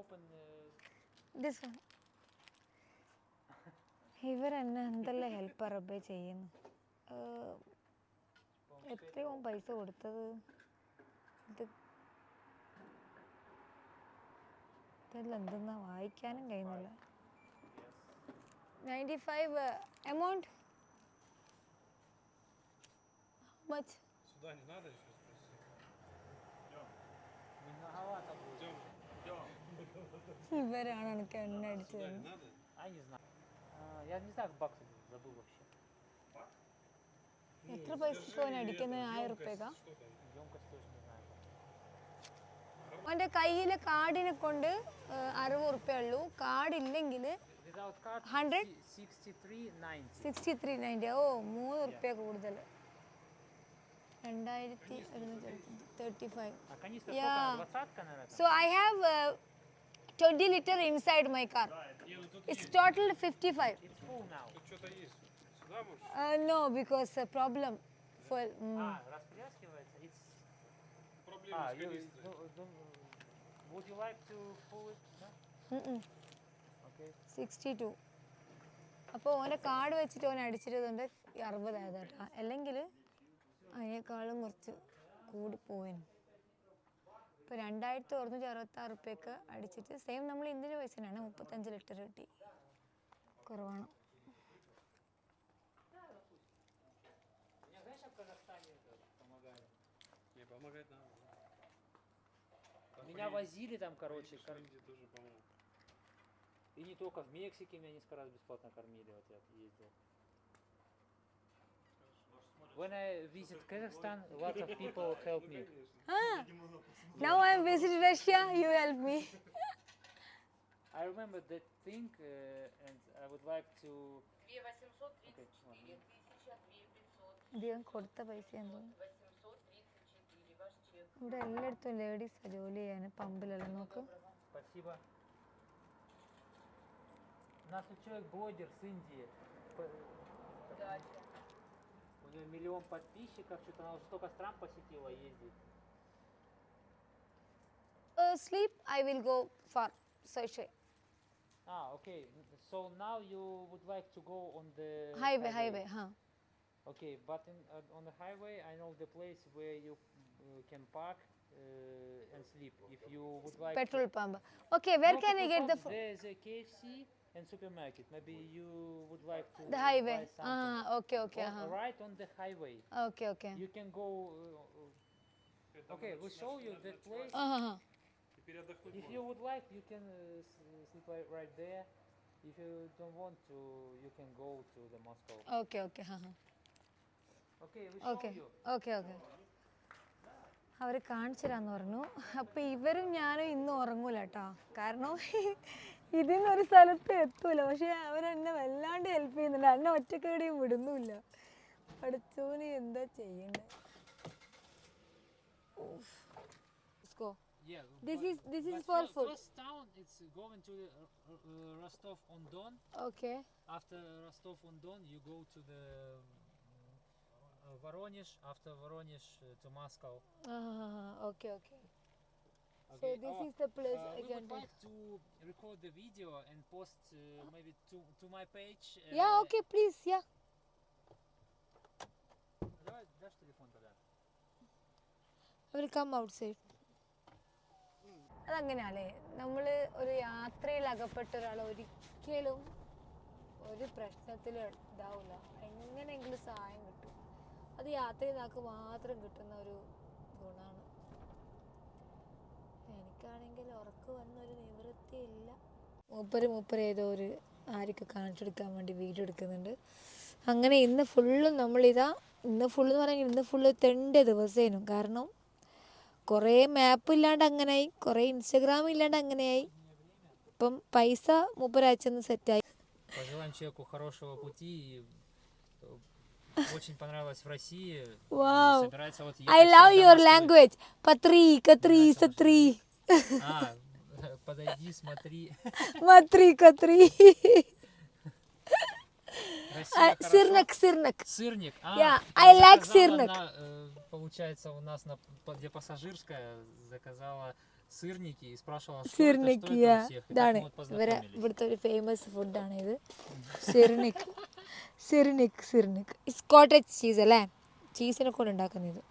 Open. This one. ഇവരെന്നെ എന്തെല്ലാം help റബ്ബേ ചെയ്യുന്നു. എത്രയോ പൈസ കൊടുത്തത്. ഇതെല്ലാം എന്തെന്നാ വായിക്കാനും കഴിയുന്നില്ല. 95 amount. much? Сюда не надо еще спросить. Многовато будет. ഇവരാണ് എനിക്ക് എണ്ണ അടിച്ചു Сюда не തരുന്നത്. надо? А, не знаю. Я не знаю, как баксы забыл вообще. എത്ര പൈസക്ക് അവൻ അടിക്കുന്നത്? 1000 റുപ്യക്കാ? Что там? Емкость тоже не знаю. അവൻ്റെ കയ്യിലെ കാർഡിനെ കൊണ്ട് 60 റുപ്യ ഉള്ളൂ. കാർഡ് ഇല്ലെങ്കിൽ Without card, 100? 63.90. 63.90. ഓ 3 റുപ്യ കൂടുതൽ. 2135. А канистра Yeah. сколько? 20-ка, наверное? So I have 20 liter inside my car. Не, ну тут It's total 55. It's full now. тут что-то есть. Сюда можешь? No, because problem. Full. Распряскивается. It's... Проблема с you, канистрой. would you like to pull it? No? Okay. 62. അപ്പോൾ ഓൻ്റെ കാർഡ് വെച്ചിട്ട് ഓൻ അടിച്ചിട്ടുണ്ട് 60 ആയത് കേട്ടോ. അല്ലെങ്കിൽ അതിനേക്കാളും കുറച്ച് കൂടിപ്പോയിന്. ഇപ്പോൾ 2166 റുപ്യക്ക് അടിച്ചിട്ട് സെയിം നമ്മൾ ഇന്ത്യൻ്റെ പൈസ തന്നെയാണ്. 35 ലിറ്റർ കിട്ടി. കുറവാണ്. Не, помогать надо. Меня возили там, короче, Где тоже помогут. и не только в Мексике меня несколько раз бесплатно кормили, вот я ездил. When I visit Kazakhstan, a lot of people help me. Now I am visiting Russia, you help me. I remember that thing, and I would like to. അധികം കൊടുത്ത പൈസയാന്ന് തോന്നുന്നു. ഇവിടെ എല്ലായിടത്തും ലേഡീസാണ് ജോലി ചെയ്യാൻ പമ്പിലെല്ലാം നോക്ക്. Спасибо. У нас тут человек-блогер с Индии. У нее 1 миллион подписчиков, что-то она уже столько стран посетила, ездит. Sleep, I will go for Sochi. Okay. So now you would like to go on the Highway, huh? Okay, but on the highway, I know the place where you can park and sleep. If you would like. Petrol pump. Okay, where No can I petrol get the pump, There's a KFC and supermarket. Maybe you would like to. the highway? Buy something. Okay. Right on the highway. Okay. You can go. Okay, we'll show you that place. Теперь отдохнуть If you would like, you can sleep right there. If you don't want to, you can go to the Moscow. Okay. Okay, we'll show you. Okay. അവർ കാണിച്ചു തരാന്ന് പറഞ്ഞു. അപ്പം ഇവരും ഞാനും ഇന്ന് ഉറങ്ങൂല കേട്ടോ. കാരണം ഇതിന്നൊരു സ്ഥലത്ത് എത്തൂല. പക്ഷെ അവരെന്നെ വല്ലാണ്ട് ഹെൽപ്പ് ചെയ്യുന്നുണ്ട്. എന്നെ ഒറ്റക്കേടിയും വിടുന്നുമില്ല. പഠിച്ചോന് എന്താ ചെയ്യണ്ടേ? Yeah. This is but for food. First town, it's going to Rostov-on-Don. Okay. After Rostov-on-Don, you go to the Voronezh. After Voronezh to Moscow. Okay. So this is the place I We can would do. like to record the video and post maybe to my page. Yeah, okay, please, yeah. Давай, дашь телефон тогда? I will come outside. അതങ്ങനെയല്ലേ, നമ്മൾ ഒരു യാത്രയിൽ അകപ്പെട്ട ഒരാൾ ഒരിക്കലും ഒരു പ്രശ്നത്തിൽ ഇതാവില്ല. എങ്ങനെയെങ്കിലും സഹായം കിട്ടും. അത് യാത്രയിൽ നിന്നാൾക്ക് മാത്രം കിട്ടുന്ന ഒരു ഗുണമാണ്. എനിക്കാണെങ്കിൽ ഉറക്ക് വന്നൊരു നിവൃത്തിയില്ല. മൂപ്പര് ഏതോ ഒരു ആരൊക്കെ കാണിച്ചെടുക്കാൻ വേണ്ടി വീഡിയോ എടുക്കുന്നുണ്ട്. അങ്ങനെ ഇന്ന് ഫുള്ളും ഇന്ന് ഫുള്ളെന്ന് പറയുമെങ്കിൽ ഇന്ന് ഫുള്ള് തെണ്ട ദിവസേനും. കാരണം കുറേ മാപ്പ് ഇല്ലാണ്ട് അങ്ങനെയായി, കുറേ ഇൻസ്റ്റഗ്രാം ഇല്ലാണ്ട് അങ്ങനെയായി. ഇപ്പം പൈസ മൂപ്പരയച്ചെന്ന് സെറ്റായി. Пожелаем человеку хорошего пути. Очень понравилось в России. Wow. Собирается вот I love your language. Патри, Катри, Сатри. Подойди, смотри. Матри, Катри. Россия Сырник. Сырник. Yeah, я I like заказала сырник. Получается, у нас где пассажирская заказала сырники и спрашивала, что Сырник, это у yeah. всех. И так ഇതാണ് мы вот ഇവരെ познакомились. ഇവിടുത്തെ ഒരു ഫേമസ് ഫുഡാണ് ഇത്. സിർനിക്. ഇറ്റ്സ് കോട്ടേജ് ചീസ് അല്ലേ? ചീസിനെ കൊണ്ട് ഉണ്ടാക്കുന്നത് ഇത്.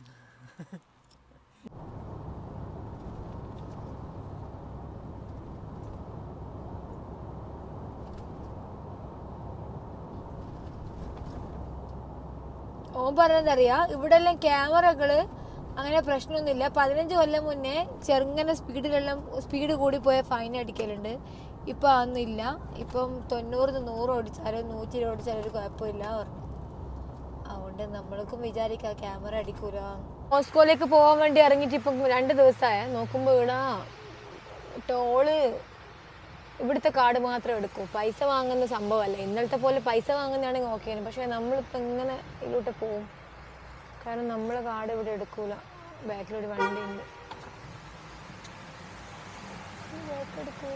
ഓൻ പറഞ്ഞതറിയാ ഇവിടെ എല്ലാം ക്യാമറകള് അങ്ങനെ പ്രശ്നമൊന്നുമില്ല. 15 കൊല്ലം മുന്നേ ചെറുങ്ങനെ സ്പീഡ് കൂടി പോയ ഫൈൻ അടിക്കലുണ്ട്. ഇപ്പം അതൊന്നുമില്ല. ഇപ്പം 90-100 ഓടിച്ചാലും 120 ഓടിച്ചാലും ഒരു കുഴപ്പമില്ല പറഞ്ഞു. അതുകൊണ്ട് നമ്മൾക്കും വിചാരിക്കാം ക്യാമറ അടിക്കൂല. മോസ്കോയിലേക്ക് പോകാൻ വേണ്ടി ഇറങ്ങിയിട്ട് ഇപ്പം 2 ദിവസമായ നോക്കുമ്പോൾ ഇവിടെ ടോള് ഇവിടുത്തെ കാർഡ് മാത്രം എടുക്കും. പൈസ വാങ്ങുന്ന സംഭവമല്ല. ഇന്നലത്തെ പോലെ പൈസ വാങ്ങുന്നതാണെങ്കിൽ ഓക്കെ. പക്ഷേ നമ്മളിപ്പോൾ ഇങ്ങനെ ഇതിലോട്ട് പോവും. കാരണം നമ്മളെ കാർഡ് ഇവിടെ എടുക്കൂല. ബാക്കിലൊരു വണ്ടി ഉണ്ട്. ബാക്ക് എടുക്കൂ.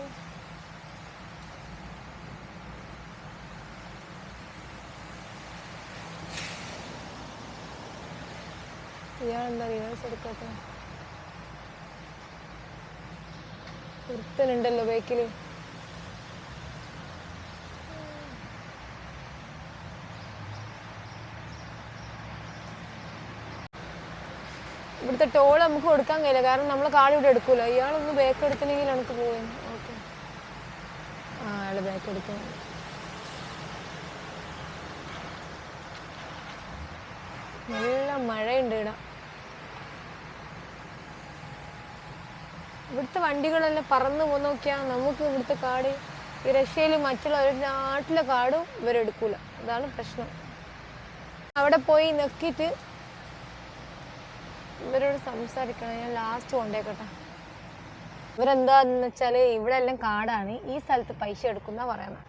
ഇയാളെന്താ റിവേഴ്സ് എടുക്കാത്ത? ഒരുത്തനുണ്ടല്ലോ ബാക്കില്. ഇവിടുത്തെ ടോൾ നമുക്ക് കൊടുക്കാൻ കഴിയില്ല. കാരണം നമ്മളെ കാർഡ് ഇവിടെ എടുക്കൂല. ഇയാളൊന്ന് ബാക്ക് എടുത്തില്ലെങ്കിൽ നമുക്ക് പോയി. ഓക്കെ, അയാൾ ബാക്ക് എടുക്കും. നല്ല മഴയുണ്ട് ഇവിടെ. ഇവിടുത്തെ വണ്ടികളെല്ലാം പറന്ന് പോയി നോക്കിയാൽ നമുക്ക് ഇവിടുത്തെ കാർഡ് ഈ റഷ്യയിൽ മറ്റുള്ള ഒരു നാട്ടിലെ കാർഡും ഇവരെടുക്കൂല. അതാണ് പ്രശ്നം. അവിടെ പോയി നോക്കിയിട്ട് ഇവരോട് സംസാരിക്കണം. ഞാൻ ലാസ്റ്റ് കൊണ്ടേക്കട്ടെ. ഇവരെന്താന്ന് വെച്ചാൽ ഇവിടെ എല്ലാം കാർഡാണ്, ഈ സ്ഥലത്ത് പൈസ എടുക്കുന്ന പറയുന്നത്.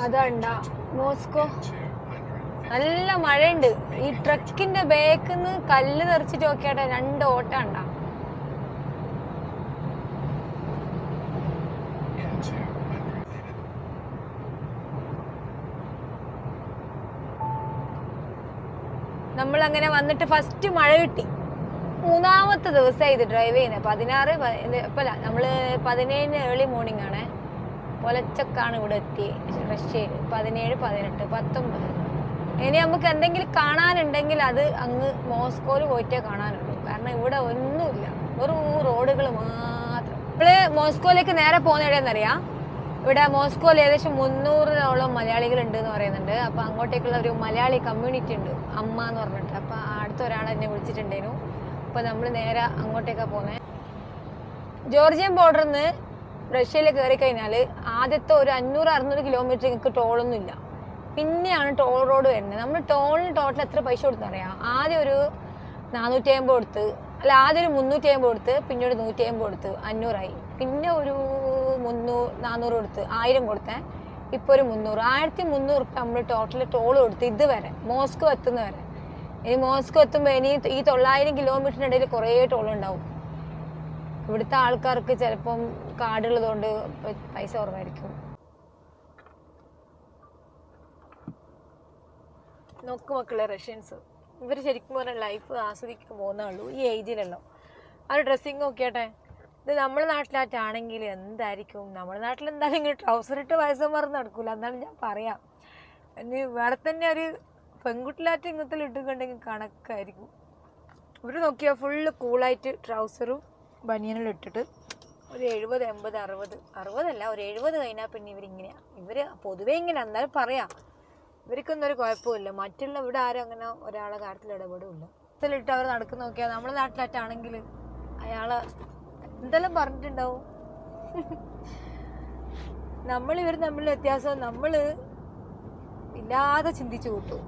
അതാണ്ടാ മോസ്കോ. നല്ല മഴയുണ്ട്. ഈ ട്രക്കിന്റെ ബാക്കിന്ന് കല്ല് തെറിച്ചിട്ട് നോക്കിയാട്ടെ 2 ഓട്ടം ഉണ്ടാ. നമ്മളങ്ങനെ വന്നിട്ട് ഫസ്റ്റ് മഴ കിട്ടി. 3-ാമത്തെ ദിവസമായി ഇത് ഡ്രൈവ് ചെയ്യുന്നത്. 16 ഇപ്പല്ല, നമ്മള് 17 ഏർലി മോർണിംഗ് ആണ്. പുലച്ചക്കാണ് ഇവിടെ എത്തി റഷ്യയിൽ. 17, 18, 19. ഇനി നമുക്ക് എന്തെങ്കിലും കാണാനുണ്ടെങ്കിൽ അത് അങ്ങ് മോസ്കോയിൽ പോയിട്ടേ കാണാനുള്ളൂ. കാരണം ഇവിടെ ഒന്നുമില്ല, വെറും റോഡുകൾ മാത്രം. നമ്മള് മോസ്കോയിലേക്ക് നേരെ പോകുന്ന എവിടെയെന്നറിയാം. ഇവിടെ മോസ്കോയിൽ ഏകദേശം 300ഓളം മലയാളികൾ ഉണ്ട് എന്ന് പറയുന്നുണ്ട്. അപ്പം അങ്ങോട്ടേക്കുള്ള ഒരു മലയാളി കമ്മ്യൂണിറ്റി ഉണ്ട്, അമ്മ എന്ന് പറഞ്ഞിട്ട്. അപ്പം അടുത്ത ഒരാൾ എന്നെ വിളിച്ചിട്ടുണ്ടായിരുന്നു. അപ്പം നമ്മൾ നേരെ അങ്ങോട്ടേക്കാണ് പോകുന്നത്. ജോർജിയൻ ബോർഡറിൽ നിന്ന് റഷ്യയിൽ കയറി കഴിഞ്ഞാൽ ആദ്യത്തെ ഒരു 500-600 കിലോമീറ്റർ നിങ്ങൾക്ക് ടോളൊന്നും ഇല്ല. പിന്നെയാണ് ടോൾ റോഡ് വരുന്നത്. നമ്മൾ ടോളിന് ടോട്ടൽ എത്ര പൈസ കൊടുത്തറിയാം? ആദ്യം ഒരു 450 കൊടുത്ത്, അല്ല ആദ്യം ഒരു 350 കൊടുത്ത്, പിന്നെ ഒരു 150 കൊടുത്ത് 500ആയി. പിന്നെ ഒരു 400 കൊടുത്ത് 1000 കൊടുത്തേ. ഇപ്പോൾ ഒരു 300, 1300 റുപ്യ നമ്മൾ ടോട്ടൽ ടോൾ കൊടുത്ത് ഇതുവരെ മോസ്കോ എത്തുന്ന വരെ. ഇനി മോസ്കോ എത്തുമ്പോൾ ഇനി ഈ 900 കിലോമീറ്ററിൻ്റെ ഇടയിൽ കുറേ ടോളുണ്ടാവും. ഇവിടുത്തെ ആൾക്കാർക്ക് ചിലപ്പം കാർഡുള്ളതുകൊണ്ട് പൈസ കുറവായിരിക്കും. നോക്ക് മക്കളെ, റഷ്യൻസ് ഇവർ ശരിക്കും പറഞ്ഞാൽ ലൈഫ് ആസ്വദിക്കാൻ പോകുന്നുള്ളൂ ഈ ഏജിലല്ലോ. ആ ഒരു ഡ്രസ്സിങ് നോക്കിയാട്ടെ. ഇത് നമ്മുടെ നാട്ടിലായിട്ടാണെങ്കിൽ എന്തായിരിക്കും? നമ്മുടെ നാട്ടിൽ എന്തായാലും ഇങ്ങനെ ട്രൗസർ ഇട്ട് വയസ്സന്മാർ നടക്കൂല, എന്നാലും ഞാൻ പറയാം. ഇനി വേറെ തന്നെ ഒരു പെൺകുട്ടിലായിട്ട് ഇങ്ങനത്തെ ഇട്ടുകൊണ്ടെങ്കിൽ കണക്കായിരിക്കും. ഇവർ നോക്കിയാൽ ഫുള്ള് കൂളായിട്ട് ട്രൗസറും ബനിയനെല്ലാം ഇട്ടിട്ട് ഒരു 70, 80, 60 ഒരു 70 കഴിഞ്ഞാൽ പിന്നെ ഇവരിങ്ങനെയാണ്. ഇവർ പൊതുവേ ഇങ്ങനെ, എന്നാലും പറയാം ഇവർക്കൊന്നും ഒരു കുഴപ്പമില്ല. മറ്റുള്ള ഇവിടെ ആരും അങ്ങനെ ഒരാളെ കാര്യത്തിൽ ഇടപെടില്ല. ഇതിലിട്ട് അവർ നടക്കുന്ന നോക്കിയാൽ നമ്മുടെ നാട്ടിലായിട്ടാണെങ്കിൽ അയാളെ എന്തെല്ലാം പറഞ്ഞിട്ടുണ്ടാവും. ഇവർ തമ്മിലുള്ള വ്യത്യാസം നമ്മൾ ഇല്ലാതെ ചിന്തിച്ചു കൂട്ടും.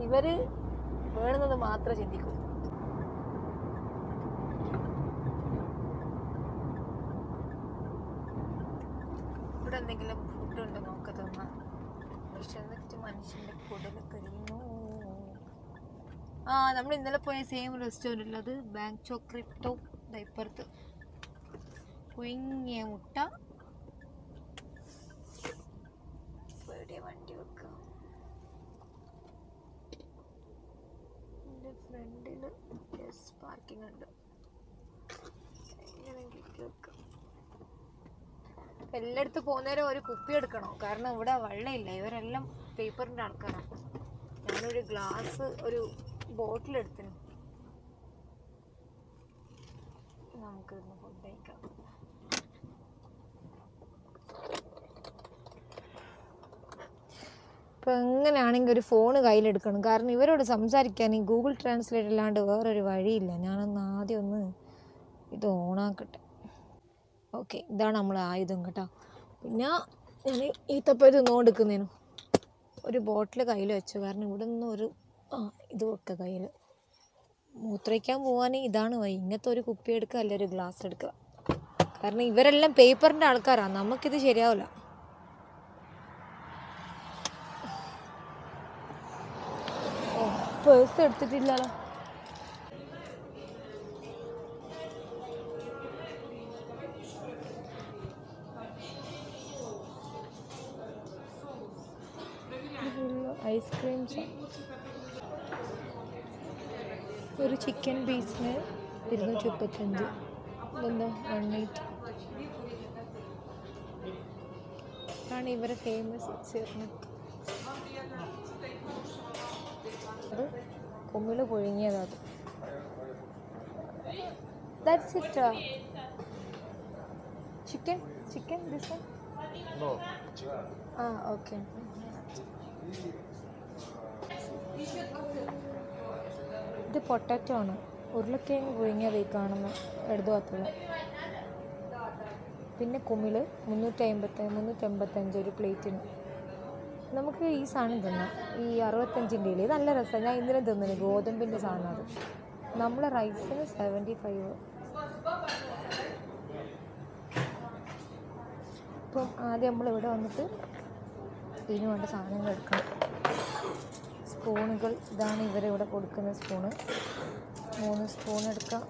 ഇവർ വേണമെന്നത് മാത്രമേ ചിന്തിക്കൂ. ഇവിടെ എന്തെങ്കിലും ഫുഡുണ്ട് നോക്ക തിന്നാൻ. വിശന്നിട്ട് മനുഷ്യൻ്റെ കുടലൊക്കെ എരിയുന്നു. നമ്മൾ ഇന്നലെ പോയ സെയിം റെസ്റ്റോറൻറ്റിൽ, അത് ബാങ്ക് ചോക്രിപ്റ്റോ ഇപ്പുറത്ത്. പുഴുങ്ങിയ മുട്ട. എവിടെ വണ്ടി വെക്കുക? എൻ്റെ ഫ്രണ്ടിൽ പാർക്കിംഗ് ഉണ്ട്. എല്ലായിടത്തും പോകുന്നേരം ഒരു കുപ്പി എടുക്കണം, കാരണം ഇവിടെ വെള്ളമില്ല. ഇവരെല്ലാം പേപ്പറിൻ്റെ ആൾക്കാരാണ്. ഞാനൊരു ഗ്ലാസ് ഒരു ബോട്ടിൽ എടുത്തിന്. നമുക്ക് ഫുഡ് കഴിക്കാം. ഇപ്പം എങ്ങനെയാണെങ്കിൽ ഒരു ഫോണ് കയ്യിലെടുക്കണം, കാരണം ഇവരോട് സംസാരിക്കാൻ ഈ ഗൂഗിൾ ട്രാൻസ്ലേറ്റ് അല്ലാണ്ട് വേറൊരു വഴിയില്ല. ഞാനൊന്ന് ആദ്യം ഒന്ന് ഇത് ഓണാക്കട്ടെ. ഓക്കെ, ഇതാണ് നമ്മൾ ആയുധം കേട്ടോ. പിന്നെ ഞാൻ ഈത്തപ്പഴം തിന്നുകൊടുക്കുന്നതിനും ഒരു ബോട്ടിൽ കയ്യിൽ വെച്ചു, കാരണം ഇവിടെ നിന്ന് ഒരു ഇത് വെക്കുക കയ്യിൽ. മൂത്രയ്ക്കാൻ പോകാൻ ഇതാണ് വഴി. ഇങ്ങനത്തെ ഒരു കുപ്പി എടുക്കുക, അല്ല ഒരു ഗ്ലാസ് എടുക്കുക. കാരണം ഇവരെല്ലാം പേപ്പറിൻ്റെ ആൾക്കാരാണ്, നമുക്കിത് ശരിയാവില്ല. പേഴ്സ് എടുത്തിട്ടില്ലല്ലോ. ഐസ്ക്രീംസ്. ഒരു ചിക്കൻ പീസിന് 235. ഇതെന്താ 180 ആണ് ഇവരെ ഫേമസ് ചെറുനക്ക്. അത് കുമ്മിൽ പുഴുങ്ങിയതാണ്. That's it. Chicken this one. No. Okay. ഇത് പൊട്ടാറ്റോ ആണ്, ഉരുളക്കിഴങ്ങ് പുഴുങ്ങിയത് ഈ കാണുന്ന ഇടതുഭാഗത്തുള്ള. പിന്നെ കുമിള് 385 ഒരു പ്ലേറ്റിന്. നമുക്ക് ഈ സാധനം തിന്നാം, ഈ 65-ൻ്റെ. ഇത് നല്ല രസമാണ്. ഞാൻ ഇന്നലെ തിന്നിന് ഗോതമ്പിൻ്റെ സാധനം. അത് നമ്മളെ റൈസിന് 75. ഇപ്പം ആദ്യം നമ്മളിവിടെ വന്നിട്ട് ഇതിന് വേണ്ട സാധനങ്ങൾ എടുക്കണം. സ്പൂണുകൾ ഇതാണ് ഇവരിവിടെ കൊടുക്കുന്ന സ്പൂണ്. 3 സ്പൂൺ എടുക്കാം.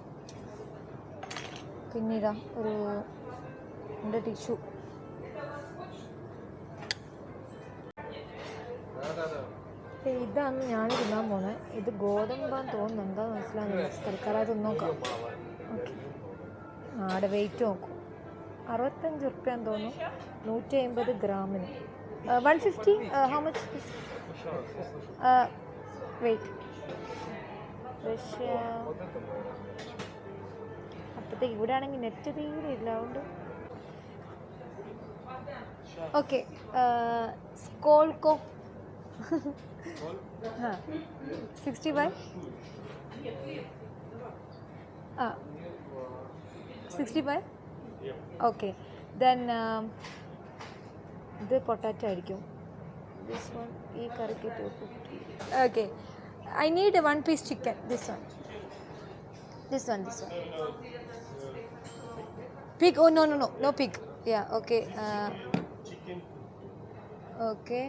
പിന്നെ ഇതാ ഒരു 2 ടിഷ്യൂ. ഇതാണ് ഞാൻ തിന്നാൻ പോണേ. ഇത് ഗോതമ്പാന്ന് തോന്നുന്നു, എന്താണെന്ന് മനസ്സിലാകുന്നില്ല. തൽക്കാലം തിന്നോക്കാം. ഓക്കെ, ആടെ വെയിറ്റ് നോക്കും. 65 ഉറുപ്പ്യാന്ന് തോന്നുന്നു, 150 ഗ്രാമിന്. 150. How much? വെയിറ്റ്. റഷ്യ. അപ്പോഴത്തേക്ക് ഇവിടെ ആണെങ്കിൽ നെറ്റ് തീരെ ഇല്ല, അതുകൊണ്ട്. ഓക്കെ, സ്കോൾക്കോ 65. 65. ഓക്കെ, ദെൻ ഇത് പൊട്ടാറ്റോ ആയിരിക്കും. ദിസ് വൺ ഈ കറിക്ക് 250. Okay, I need 1 piece chicken. This one. Pig? Oh, no pig. Yeah, okay. Okay,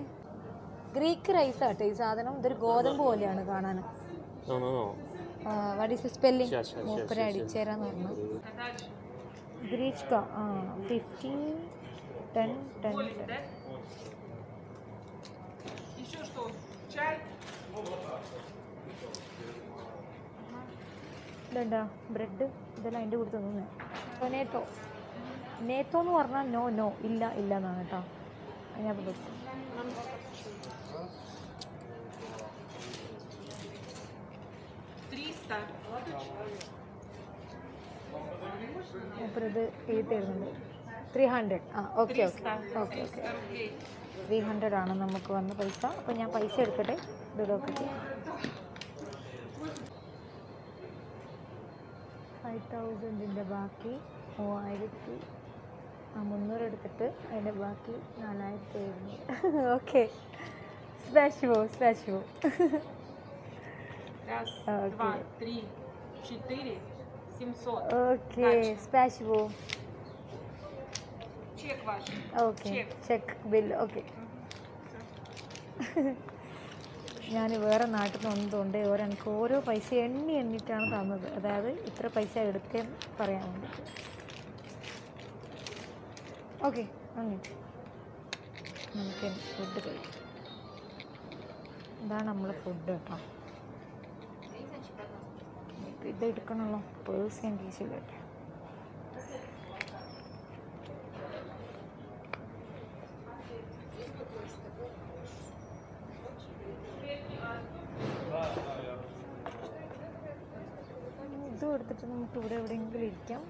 Greek rice ആട്ടെ ഈ സാധനം. ഇതൊരു ഗോതമ്പ് പോലെയാണ് കാണാൻ. No. What is spelling? Yes. മൂപ്പര അടിച്ചേരാന്ന് പറഞ്ഞു. ഗ്രീച്ക 15, 10. Еще что? Чай? ഇതെന്താ ബ്രെഡ്? ഇതെല്ലാം അതിൻ്റെ കൂടെ തിന്നുന്നേ. നേത്തോ എന്ന് പറഞ്ഞാൽ നോ ഇല്ല എന്നാണ് കേട്ടോ. ഞാൻ ബസ് ഇത് എഴുതി തരുന്നുണ്ട്. 300. ഓക്കെ 300 ആണ് നമുക്ക് വന്ന പൈസ. അപ്പോൾ ഞാൻ പൈസ എടുക്കട്ടെ. ഇതൊക്കെ 5000ൻ്റെ ബാക്കി 300 എടുത്തിട്ട് അതിൻ്റെ ബാക്കി 4700. Okay, спасибо. Раз, два, три, 4, 700. Okay, спасибо. Чек ваш. Okay, check bill. Okay, ഞാൻ വേറെ നാട്ടിൽ നിന്ന് വന്നതുകൊണ്ട് എനിക്ക് ഓരോ പൈസ എണ്ണിയിട്ടാണ് തന്നത്. അതായത് ഇത്ര പൈസ എടുത്തേന്ന് പറയാൻ വേണ്ടിയിട്ട്. ഓക്കെ, അങ്ങനെ നമുക്ക് ഫുഡ് കഴിക്കാം. ഇതാണ് നമ്മളെ ഫുഡ് കേട്ടോ. ഇത് എടുക്കണമല്ലോ, പേഴ്സ് ഞാൻ കീശിൽ കേട്ടോ. എടുത്തിട്ട് നമുക്ക് ഇവിടെ എവിടെയെങ്കിലും ഇരിക്കാം.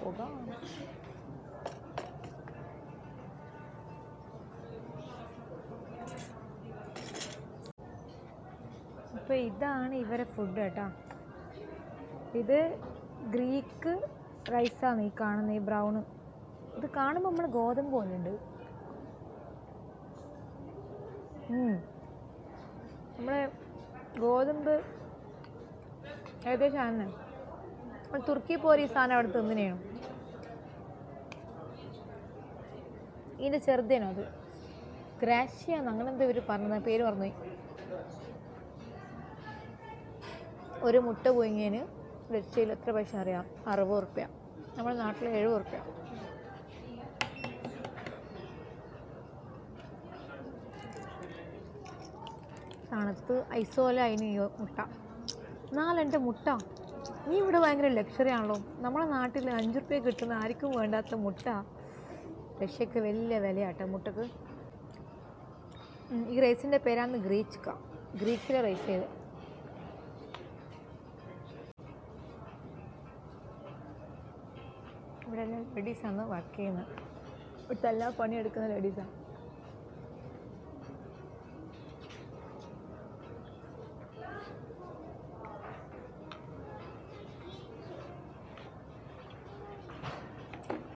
പോകാം. അപ്പോൾ ഇതാണ് ഇവരെ ഫുഡ് കേട്ടോ. ഇത് ഗ്രീക്ക് റൈസാണ് ഈ കാണുന്ന ഈ ബ്രൗണ്. ഇത് കാണുമ്പോൾ നമ്മൾ ഗോതമ്പ് പോലുണ്ട്. നമ്മളെ ഗോതമ്പ് ഏകദേശം ആണ്. തുർക്കി പോലെ ഈ സാധനം അവിടെ തിന്നിനെയാണ്. ഇതിൻ്റെ ചെറുതേനോ അത് ഗ്രാഷ്യാന്ന് അങ്ങനെ എന്താ ഇവർ പറഞ്ഞത്, പേര് പറഞ്ഞു. ഒരു മുട്ട പുഴുങ്ങിയതിന് വെച്ചതിൽ എത്ര പൈസ അറിയാം? 60 ഉറുപ്പ്യ. നമ്മുടെ നാട്ടിൽ 70 ഉറുപ്പ്യ. തണുത്ത് ഐസോല അതിന് മുട്ട 4 മുട്ട. നീ ഇവിടെ ഭയങ്കര ലക്ഷറി ആണല്ലോ. നമ്മുടെ നാട്ടിൽ 5 ഉറുപ്പ്യ കിട്ടുന്ന ആർക്കും വേണ്ടാത്ത മുട്ട റഷ്യക്ക് വലിയ വിലയാട്ടോ മുട്ടക്ക്. ഈ റൈസിൻ്റെ പേരാണ് ഗ്രീച്ക. ഗ്രീക്കിലെ റൈസ് ചെയ്ത്. ഇവിടെ എല്ലാം ലേഡീസാണ് വർക്ക് ചെയ്യുന്നത്. ഇവിടുത്തെ എല്ലാ പണിയെടുക്കുന്ന ലേഡീസാണ്.